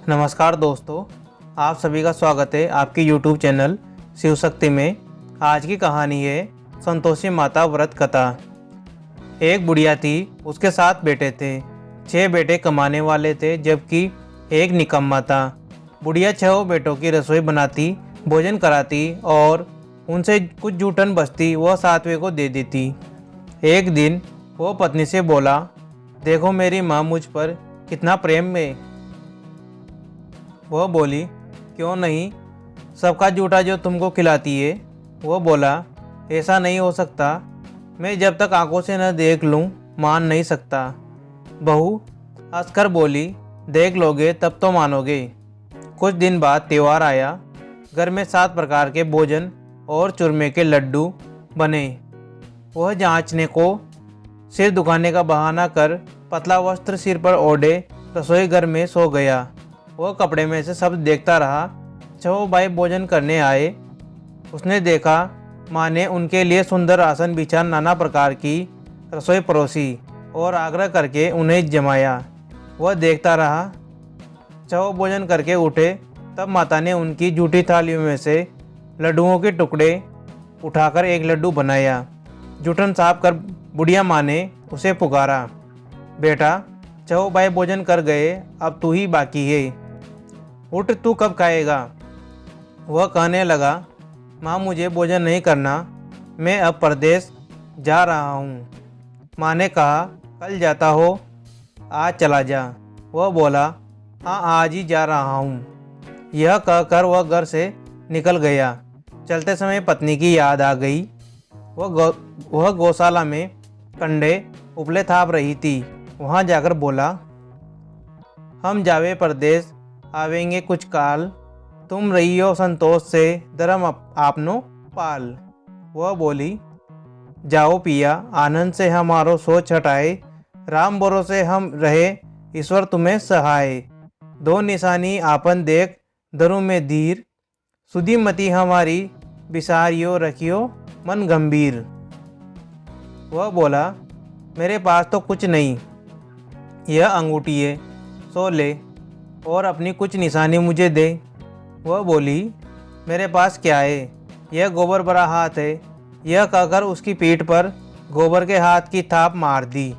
नमस्कार दोस्तों, आप सभी का स्वागत है आपके YouTube चैनल शिव शक्ति में। आज की कहानी है संतोषी माता व्रत कथा। एक बुढ़िया थी, उसके 7 बेटे थे। 6 बेटे कमाने वाले थे जबकि एक निकम्मा था। बुढ़िया 6 बेटों की रसोई बनाती, भोजन कराती और उनसे कुछ जूठन बचती वह 7वें को दे देती। एक दिन वो पत्नी से बोला, देखो मेरी माँ मुझ पर कितना प्रेम में। वह बोली, क्यों नहीं, सबका जूठा जो तुमको खिलाती है। वो बोला, ऐसा नहीं हो सकता, मैं जब तक आंखों से न देख लूं मान नहीं सकता। बहू हंसकर बोली, देख लोगे तब तो मानोगे। कुछ दिन बाद त्योहार आया। घर में 7 प्रकार के भोजन और चूरमे के लड्डू बने। वह जांचने को सिर दुखाने का बहाना कर पतला वस्त्र सिर पर ओढ़े रसोई घर में सो गया। वह कपड़े में से सब देखता रहा। 6 भाई भोजन करने आए। उसने देखा माँ ने उनके लिए सुंदर आसन बिछा नाना प्रकार की रसोई परोसी और आग्रह करके उन्हें जमाया। वह देखता रहा। 6 भोजन करके उठे तब माता ने उनकी जूठी थालियों में से लड्डुओं के टुकड़े उठाकर एक लड्डू बनाया। जूठन साफ कर बुढ़िया माँ ने उसे पुकारा, बेटा 6 भाई भोजन कर गए, अब तू ही बाकी है, उठ तू कब खाएगा। वह कहने लगा, माँ मुझे भोजन नहीं करना, मैं अब परदेश जा रहा हूँ। माँ ने कहा, कल जाता हो, आज चला जा। वह बोला, हाँ आज ही जा रहा हूँ। यह कहकर वह घर से निकल गया। चलते समय पत्नी की याद आ गई। वह गौशाला में कंडे उपले थाप रही थी। वहाँ जाकर बोला, हम जावे परदेश, आवेंगे कुछ काल, तुम रहियो संतोष से धर्म आपनो पाल। वह बोली, जाओ पिया आनंद से हमारो सोच हटाए, राम भरोसे हम रहे ईश्वर तुम्हें सहाय। 2 निशानी आपन देख धरु में धीर, सुधी मति हमारी बिसारियो रखियो मन गंभीर। वह बोला, मेरे पास तो कुछ नहीं, यह अंगूठी है, सो ले और अपनी कुछ निशानी मुझे दे। वह बोली, मेरे पास क्या है, यह गोबर भरा हाथ है। यह कहकर उसकी पीठ पर गोबर के हाथ की थाप मार दी।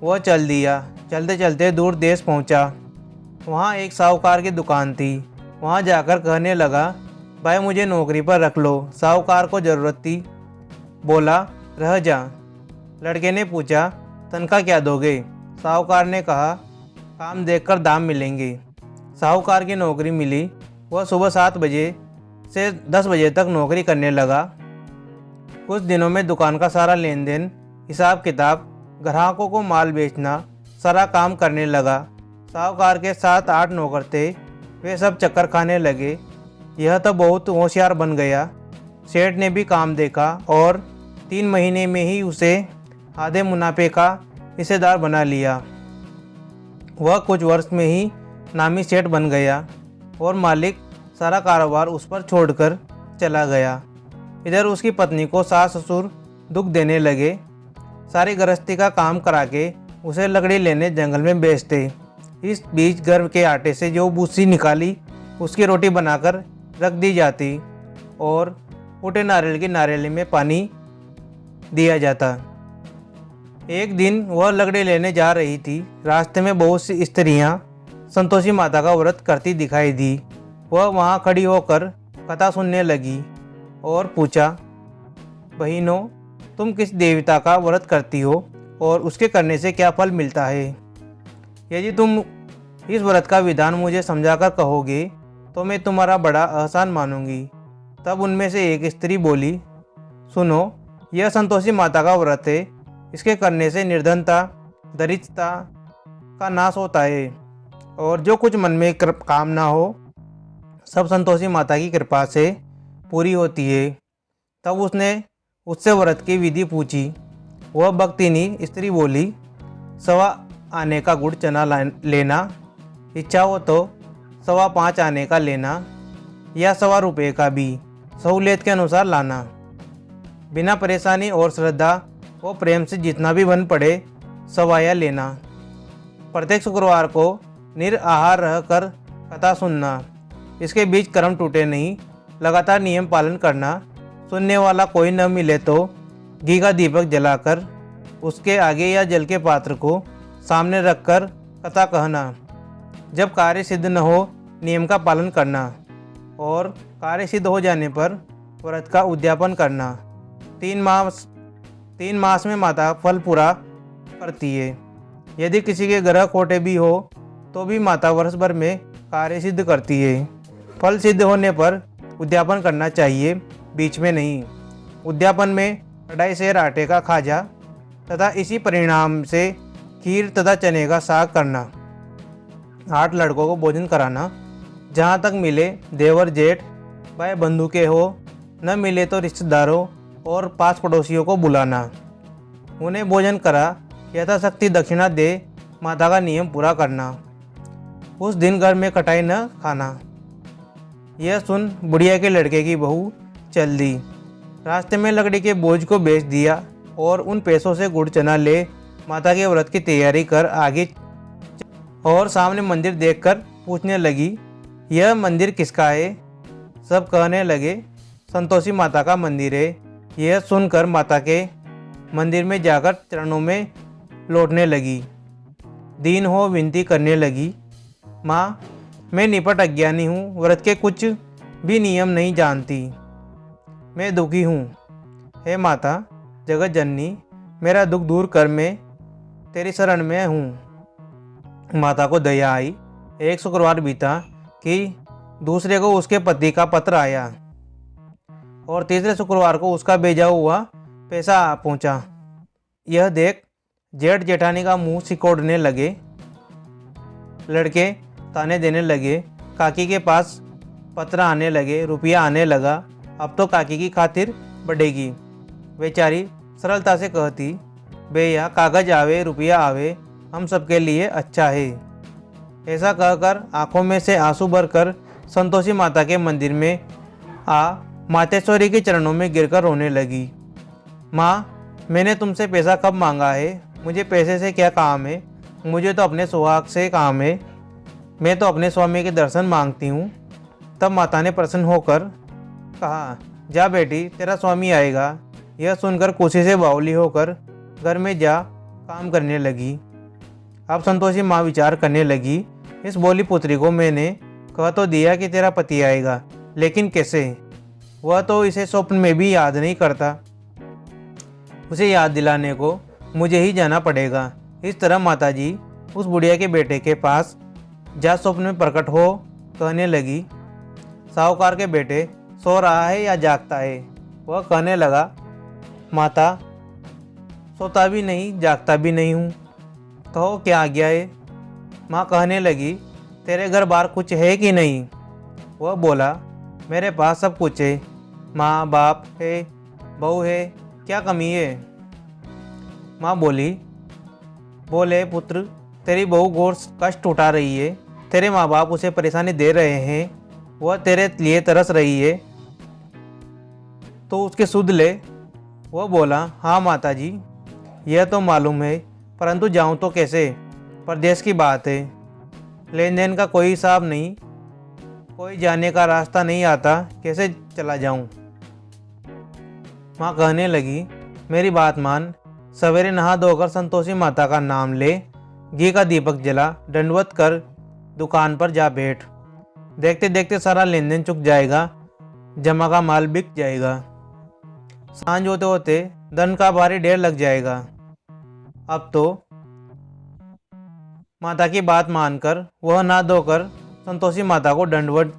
वह चल दिया। चलते चलते दूर देश पहुंचा। वहाँ एक साहूकार की दुकान थी। वहाँ जाकर कहने लगा, भाई मुझे नौकरी पर रख लो। साहूकार को ज़रूरत थी। बोला, रह जा। लड़के ने पूछा, तनख्वाह क्या दोगे। साहूकार ने कहा, काम देखकर दाम मिलेंगे। साहूकार की नौकरी मिली। वह सुबह 7 बजे से 10 बजे तक नौकरी करने लगा। कुछ दिनों में दुकान का सारा लेन देन, हिसाब किताब, ग्राहकों को माल बेचना, सारा काम करने लगा। साहूकार के 7-8 नौकर थे। वे सब चक्कर खाने लगे। यह तो बहुत होशियार बन गया। सेठ ने भी काम देखा और 3 महीने में ही उसे आधे मुनाफे का हिस्सेदार बना लिया। वह कुछ वर्ष में ही नामी सेठ बन गया और मालिक सारा कारोबार उस पर छोड़कर चला गया। इधर उसकी पत्नी को सास ससुर दुख देने लगे। सारी गृहस्थी का काम करा के उसे लकड़ी लेने जंगल में बेचते। इस बीच घर के आटे से जो भूसी निकाली उसकी रोटी बनाकर रख दी जाती और फूटे नारियल की नारियली में पानी दिया जाता। एक दिन वह लकड़ी लेने जा रही थी। रास्ते में बहुत सी स्त्रियां संतोषी माता का व्रत करती दिखाई दी। वह वहां खड़ी होकर कथा सुनने लगी और पूछा, बहनों तुम किस देवता का व्रत करती हो और उसके करने से क्या फल मिलता है। यदि तुम इस व्रत का विधान मुझे समझाकर कहोगे तो मैं तुम्हारा बड़ा एहसान मानूंगी। तब उनमें से एक स्त्री बोली, सुनो, यह संतोषी माता का व्रत है। इसके करने से निर्धनता, दरिद्रता का नाश होता है और जो कुछ मन में कामना हो सब संतोषी माता की कृपा से पूरी होती है। तब उसने उससे व्रत की विधि पूछी। वह भक्तिनी स्त्री बोली, 1.25 आने का गुड़ चना लेना, इच्छा हो तो 5.25 आने का लेना या 1.25 रुपये का भी सहूलियत के अनुसार लाना। बिना परेशानी और श्रद्धा व प्रेम से जितना भी बन पड़े सवाया लेना। प्रत्येक शुक्रवार को निराहार रहकर कथा सुनना, इसके बीच कर्म टूटे नहीं, लगातार नियम पालन करना, सुनने वाला कोई न मिले तो घी का दीपक जलाकर उसके आगे या जल के पात्र को सामने रखकर कथा कहना, जब कार्य सिद्ध न हो नियम का पालन करना और कार्य सिद्ध हो जाने पर व्रत का उद्यापन करना। 3 मास में माता फल पूरा करती है। यदि किसी के ग्रह खोटे भी हो तो भी माता वर्ष भर में कार्य सिद्ध करती है। फल सिद्ध होने पर उद्यापन करना चाहिए, बीच में नहीं। उद्यापन में 2.5 सेर आटे का खाजा तथा इसी परिणाम से खीर तथा चने का साग करना। 8 लड़कों को भोजन कराना, जहाँ तक मिले देवर जेठ भाई बंधु के हो, न मिले तो रिश्तेदारों और पास पड़ोसियों को बुलाना। उन्हें भोजन करा यथाशक्ति दक्षिणा दे माता का नियम पूरा करना। उस दिन घर में खटाई न खाना। यह सुन बुढ़िया के लड़के की बहू चल दी। रास्ते में लकड़ी के बोझ को बेच दिया और उन पैसों से गुड़ चना ले माता के व्रत की तैयारी कर आगे और सामने मंदिर देखकर पूछने लगी, यह मंदिर किसका है? सब कहने लगे, संतोषी माता का मंदिर है। यह सुनकर माता के मंदिर में जाकर चरणों में लौटने लगी। दीन हो विनती करने लगी, माँ मैं निपट अज्ञानी हूँ, व्रत के कुछ भी नियम नहीं जानती, मैं दुखी हूँ। हे माता जगत जननी, मेरा दुख दूर कर, मैं तेरी शरण में हूँ। माता को दया आई। एक शुक्रवार बीता कि दूसरे को उसके पति का पत्र आया और तीसरे शुक्रवार को उसका भेजा हुआ पैसा आ पहुँचा। यह देख जेठ जेठानी का मुंह सिकोड़ने लगे। लड़के ताने देने लगे, काकी के पास पत्र आने लगे, रुपया आने लगा, अब तो काकी की खातिर बढ़ेगी। बेचारी सरलता से कहती, भैया कागज आवे रुपया आवे, हम सबके लिए अच्छा है। ऐसा कहकर आंखों में से आंसू भरकर संतोषी माता के मंदिर में आ मातेश्वरी के चरणों में गिरकर रोने लगी। माँ मैंने तुमसे पैसा कब मांगा है? मुझे पैसे से क्या काम है? मुझे तो अपने सुहाग से काम है। मैं तो अपने स्वामी के दर्शन मांगती हूँ। तब माता ने प्रसन्न होकर कहा, जा बेटी तेरा स्वामी आएगा। यह सुनकर खुशी से बावली होकर घर में जा काम करने लगी। अब संतोषी माँ विचार करने लगी, इस बोली पुत्री को मैंने कह तो दिया कि तेरा पति आएगा, लेकिन कैसे? वह तो इसे स्वप्न में भी याद नहीं करता। उसे याद दिलाने को मुझे ही जाना पड़ेगा। इस तरह माताजी उस बुढ़िया के बेटे के पास जा स्वप्न में प्रकट हो कहने लगी, साहूकार के बेटे सो रहा है या जागता है? वह कहने लगा, माता सोता भी नहीं जागता भी नहीं हूँ, कहो क्या आज्ञा है? माँ कहने लगी, तेरे घर बार कुछ है कि नहीं? वह बोला, मेरे पास सब कुछ है, माँ बाप है, बहू है, क्या कमी है? माँ बोले पुत्र तेरी बहू घोर कष्ट उठा रही है, तेरे माँ बाप उसे परेशानी दे रहे हैं, वह तेरे लिए तरस रही है तो उसके सुध ले। वह बोला, हाँ माता जी यह तो मालूम है, परंतु जाऊं तो कैसे? परदेश की बात है, लेन देन का कोई हिसाब नहीं, कोई जाने का रास्ता नहीं आता, कैसे चला जाऊं? माँ कहने लगी, मेरी बात मान, सवेरे नहा धोकर संतोषी माता का नाम ले, घी का दीपक जला, दंडवत कर दुकान पर जा बैठ। देखते देखते सारा लेन देन चुक जाएगा, जमा का माल बिक जाएगा। सांझ होते होते धन का भारी ढेर लग जाएगा। अब तो माता की बात मानकर वह नहा धोकर संतोषी माता को दंडवत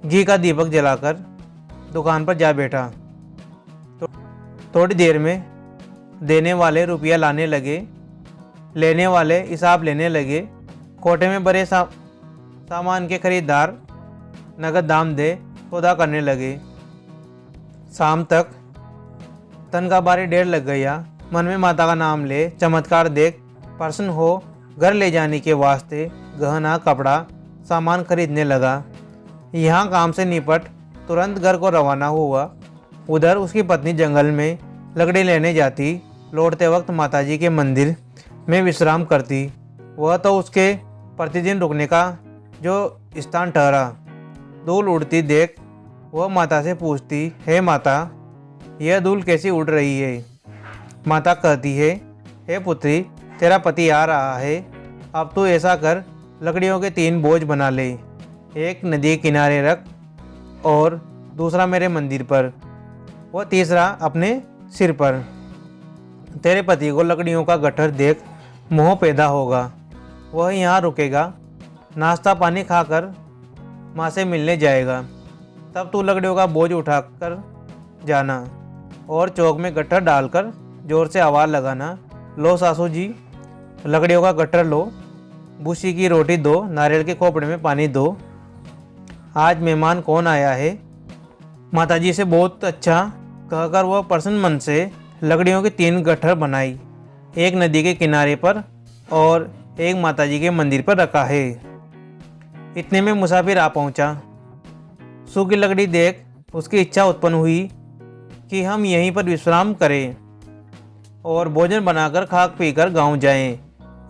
घी का दीपक जलाकर दुकान पर जा बैठा। तो थोड़ी देर में देने वाले रुपया लाने लगे, लेने वाले हिसाब लेने लगे। कोटे में बड़े सामान के खरीदार नगद दाम दे सौदा करने लगे। शाम तक धन का भारी ढेर लग गया। मन में माता का नाम ले, चमत्कार देख प्रसन्न हो घर ले जाने के वास्ते गहना कपड़ा सामान खरीदने लगा। यहाँ काम से निपट तुरंत घर को रवाना हुआ। उधर उसकी पत्नी जंगल में लकड़ी लेने जाती, लौटते वक्त माताजी के मंदिर में विश्राम करती। वह तो उसके प्रतिदिन रुकने का जो स्थान ठहरा। धूल उड़ती देख वह माता से पूछती, हे माता, यह धूल कैसी उड़ रही है? माता कहती है, हे पुत्री, तेरा पति आ रहा है। अब तू ऐसा कर, लकड़ियों के 3 बोझ बना ले। एक नदी के किनारे रख और दूसरा मेरे मंदिर पर, वह तीसरा अपने सिर पर। तेरे पति को लकड़ियों का गट्ठर देख मोह पैदा होगा। वह यहाँ रुकेगा, नाश्ता पानी खाकर माँ से मिलने जाएगा। तब तू लकड़ियों का बोझ उठाकर जाना और चौक में गट्ठर डालकर जोर से आवाज़ लगाना, लो सासू जी, लकड़ियों का गट्ठर लो, भूसी की रोटी दो, नारियल के खोपड़े में पानी दो। आज मेहमान कौन आया है? माताजी से बहुत अच्छा कहकर वह प्रसन्न मन से लकड़ियों के 3 गट्ठर बनाई। एक नदी के किनारे पर और एक माताजी के मंदिर पर रखा है। इतने में मुसाफिर आ पहुंचा। सूखी लकड़ी देख उसकी इच्छा उत्पन्न हुई कि हम यहीं पर विश्राम करें और भोजन बनाकर खा पीकर गांव जाएं।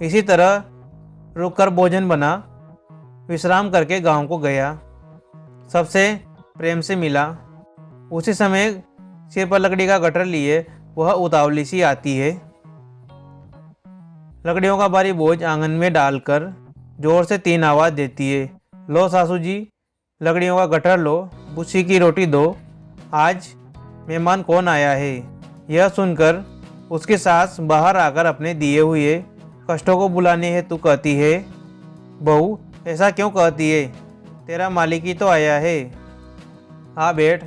इसी तरह रुककर भोजन बना, विश्राम करके गांव को गया। सबसे प्रेम से मिला। उसी समय सिर पर लकड़ी का गट्ठर लिए वह उतावली सी आती है। लकड़ियों का भारी बोझ आंगन में डालकर जोर से 3 आवाज़ देती है, लो सासू जी, लकड़ियों का गट्ठर लो, भूसी की रोटी दो। आज मेहमान कौन आया है? यह सुनकर उसकी सास बाहर आकर अपने दिए हुए कष्टों को बुलाने हेतु कहती है, बहू, ऐसा क्यों कहती है? तेरा मालिक ही तो आया है। आ बैठ,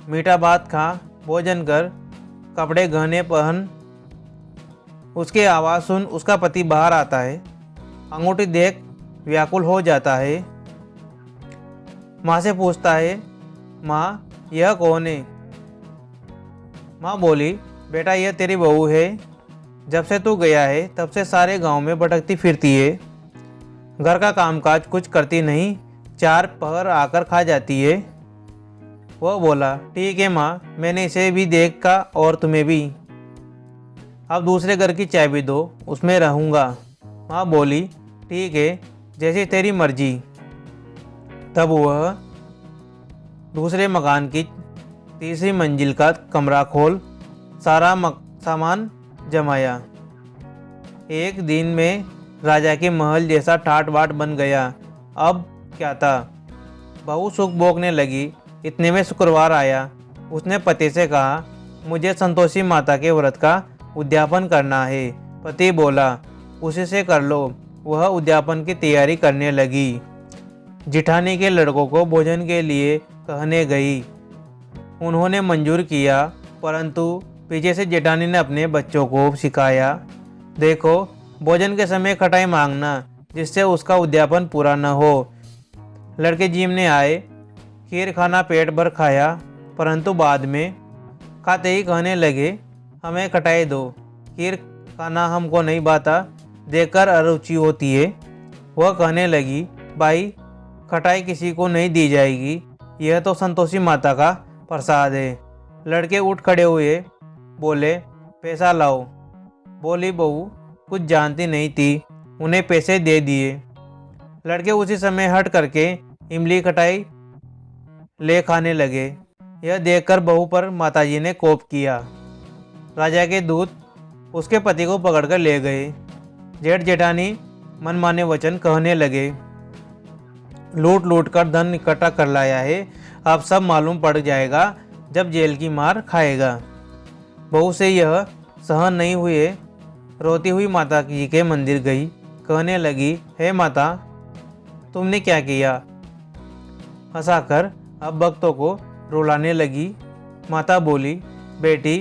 मीठा भात खा, भोजन कर, कपड़े गहने पहन। उसकी आवाज़ सुन उसका पति बाहर आता है। अंगूठी देख व्याकुल हो जाता है। माँ से पूछता है, माँ, यह कौन है? माँ बोली, बेटा, यह तेरी बहू है। जब से तू गया है तब से सारे गांव में भटकती फिरती है। घर का कामकाज कुछ करती नहीं, 4 पहर आकर खा जाती है। वह बोला, ठीक है माँ, मैंने इसे भी देखा और तुम्हें भी। अब दूसरे घर की चाबी दो, उसमें रहूँगा। माँ बोली, ठीक है, जैसी तेरी मर्जी। तब वह दूसरे मकान की 3री मंजिल का कमरा खोल सारा सामान जमाया। एक दिन में राजा के महल जैसा ठाट बाट बन गया। अब क्या था? बहू सुख भोगने लगी। इतने में शुक्रवार आया। उसने पति से कहा, मुझे संतोषी माता के व्रत का उद्यापन करना है। पति बोला, उसी से कर लो। वह उद्यापन की तैयारी करने लगी। जिठानी के लड़कों को भोजन के लिए कहने गई। उन्होंने मंजूर किया, परंतु पीछे से जेठानी ने अपने बच्चों को सिखाया, देखो, भोजन के समय खटाई मांगना, जिससे उसका उद्यापन पूरा न हो। लड़के जीमने आए, खीर खाना पेट भर खाया, परंतु बाद में खाते ही कहने लगे, हमें खटाई दो, खीर खाना हमको नहीं भाता, देखकर अरुचि होती है। वह कहने लगी, भाई, खटाई किसी को नहीं दी जाएगी, यह तो संतोषी माता का प्रसाद है। लड़के उठ खड़े हुए, बोले, पैसा लाओ। बोली बहू कुछ जानती नहीं थी, उन्हें पैसे दे दिए। लड़के उसी समय हट करके इमली खटाई ले खाने लगे। यह देखकर बहू पर माताजी ने कोप किया। राजा के दूत उसके पति को पकड़कर ले गए। जेठ जेठानी मनमाने वचन कहने लगे, लूट लूट कर धन इकट्ठा कर लाया है, अब सब मालूम पड़ जाएगा जब जेल की मार खाएगा। बहू से यह सहन नहीं हुए, रोती हुई माता जी के मंदिर गई। कहने लगी, हे माता, तुमने क्या किया? हंसाकर अब भक्तों को रुलाने लगी। माता बोली, बेटी,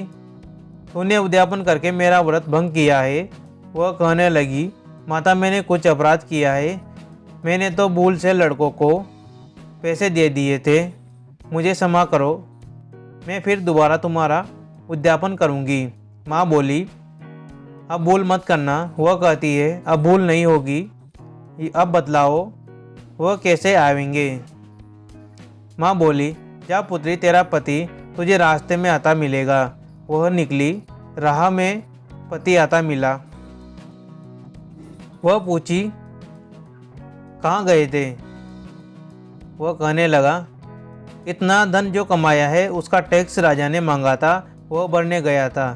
तूने उद्यापन करके मेरा व्रत भंग किया है। वह कहने लगी, माता, मैंने कुछ अपराध किया है। मैंने तो भूल से लड़कों को पैसे दे दिए थे, मुझे क्षमा करो, मैं फिर दोबारा तुम्हारा उद्यापन करूंगी। माँ बोली, अब भूल मत करना। वह कहती है, अब भूल नहीं होगी, अब बतलाओ वह कैसे आएंगे? माँ बोली, जा पुत्री, तेरा पति तुझे रास्ते में आता मिलेगा। वह निकली, राह में पति आता मिला। वह पूछी, कहाँ गए थे? वह कहने लगा, इतना धन जो कमाया है उसका टैक्स राजा ने मांगा था, वह भरने गया था।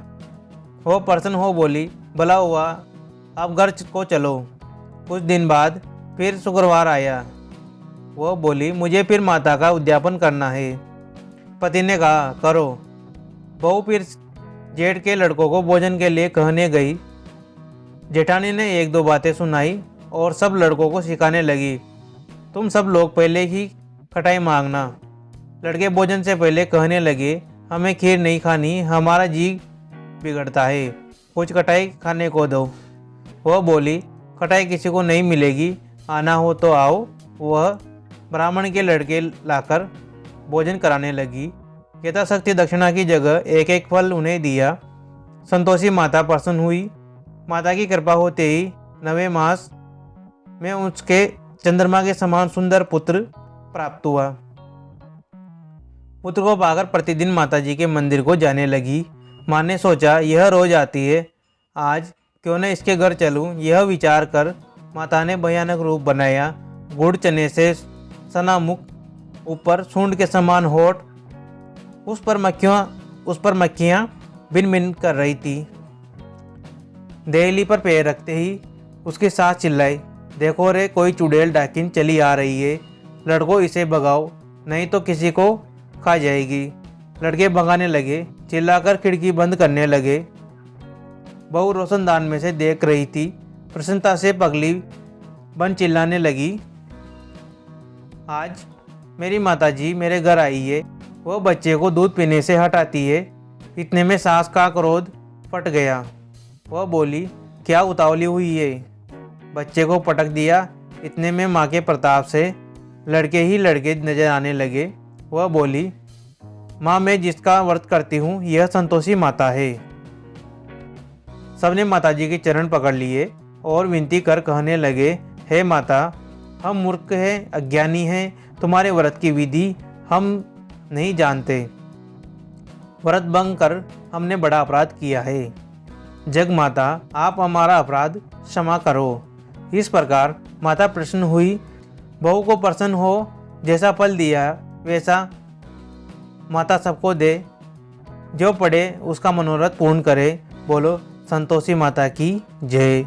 वह प्रसन्न हो बोली, भला हुआ, अब घर को चलो। कुछ दिन बाद फिर शुक्रवार आया। वह बोली, मुझे फिर माता का उद्यापन करना है। पति ने कहा, करो। बहू फिर जेठ के लड़कों को भोजन के लिए कहने गई। जेठानी ने एक दो बातें सुनाई और सब लड़कों को सिखाने लगी, तुम सब लोग पहले ही खटाई मांगना। लड़के भोजन से पहले कहने लगे, हमें खीर नहीं खानी, हमारा जी बिगड़ता है, कुछ खटाई खाने को दो। वह बोली, खटाई किसी को नहीं मिलेगी, आना हो तो आओ। वह ब्राह्मण के लड़के लाकर भोजन कराने लगी। यथाशक्ति दक्षिणा की जगह एक एक फल उन्हें दिया। संतोषी माता प्रसन्न हुई। माता की कृपा होते ही 9वें मास में उसके चंद्रमा के समान सुंदर पुत्र प्राप्त हुआ। पुत्र को पाकर प्रतिदिन माताजी के मंदिर को जाने लगी। माँ ने सोचा, यह रोज आती है, आज क्यों न इसके घर चलूं। यह विचार कर माता ने भयानक रूप बनाया। गुड़ चने से सना मुख, ऊपर सूंड के समान होठ, उस पर मक्खियाँ बिन बिन कर रही थी। देहली पर पैर रखते ही उसकी सास चिल्लाई, देखो रे, कोई चुड़ैल डाकिन चली आ रही है, लड़कों इसे भगाओ, नहीं तो किसी को खा जाएगी। लड़के भगाने लगे, चिल्लाकर खिड़की बंद करने लगे। बहू रोशनदान में से देख रही थी। प्रसन्नता से पगली बन चिल्लाने लगी, आज मेरी माताजी मेरे घर आई है, वह बच्चे को दूध पीने से हटाती है। इतने में सास का क्रोध फट गया। वह बोली, क्या उतावली हुई है, बच्चे को पटक दिया। इतने में माँ के प्रताप से लड़के ही लड़के नजर आने लगे। वह बोली, माँ, मैं जिसका व्रत करती हूँ यह संतोषी माता है। सबने माताजी के चरण पकड़ लिए और विनती कर कहने लगे, हे माता, हम मूर्ख हैं, अज्ञानी हैं, तुम्हारे व्रत की विधि हम नहीं जानते। व्रत भंग कर हमने बड़ा अपराध किया है। जग माता, आप हमारा अपराध क्षमा करो। इस प्रकार माता प्रसन्न हुई। बहू को प्रसन्न हो, जैसा फल दिया वैसा माता सबको दे, जो पढ़े उसका मनोरथ पूर्ण करे। बोलो संतोषी माता की जय।